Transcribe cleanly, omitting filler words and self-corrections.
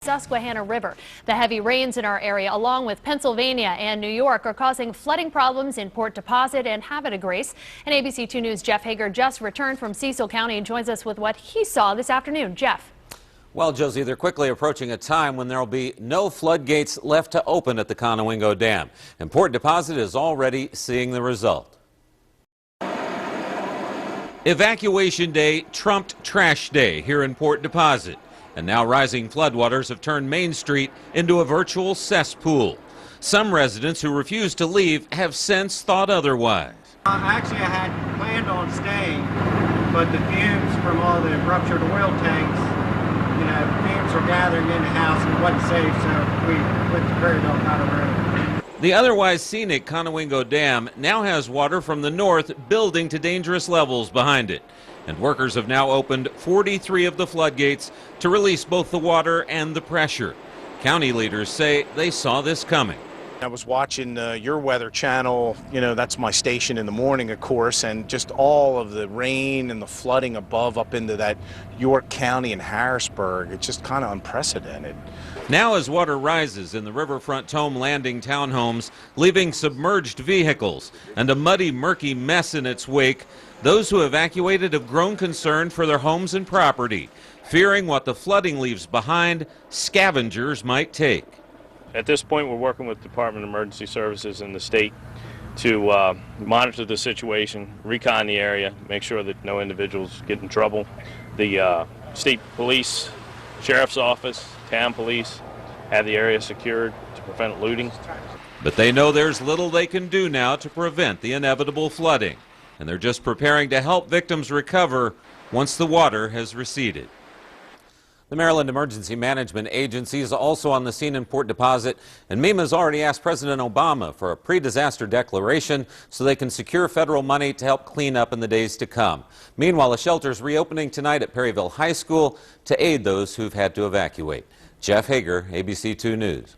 Susquehanna River. The heavy rains in our area, along with Pennsylvania and New York, are causing flooding problems in Port Deposit and Havre de Grace. And ABC 2 News' Jeff Hager just returned from CECIL County and joins us with what he saw this afternoon. Jeff. Well, Josie, they're quickly approaching a time when there will be no floodgates left to open at the Conowingo Dam. And Port Deposit is already seeing the result. Evacuation day trumped trash day here in Port Deposit. And now rising floodwaters have turned Main Street into a virtual cesspool. Some residents who refuse to leave have since thought otherwise. Actually, I had planned on staying, but the fumes from all the ruptured oil tanks, fumes were gathering in the house and it wasn't safe, so we went to Prairieville Powder Road. The otherwise scenic Conowingo Dam now has water from the north building to dangerous levels behind it. And workers have now opened 43 of the floodgates to release both the water and the pressure. County leaders say they saw this coming. I was watching your Weather Channel, that's my station in the morning, of course, and just all of the rain and the flooding above up into that York County and Harrisburg, it's just kind of unprecedented. Now as water rises in the riverfront Tome landing townhomes, leaving submerged vehicles and a muddy, murky mess in its wake, those who evacuated have grown concerned for their homes and property, fearing what the flooding leaves behind scavengers might take. At this point, we're working with Department of Emergency Services and the state to monitor the situation, recon the area, make sure that no individuals get in trouble. The state police, sheriff's office, town police have the area secured to prevent looting. But they know there's little they can do now to prevent the inevitable flooding, and they're just preparing to help victims recover once the water has receded. The Maryland Emergency Management Agency is also on the scene in Port Deposit, and MEMA has already asked President Obama for a pre-disaster declaration so they can secure federal money to help clean up in the days to come. Meanwhile, a shelter is reopening tonight at Prairieville High School to aid those who've had to evacuate. Jeff Hager, ABC 2 News.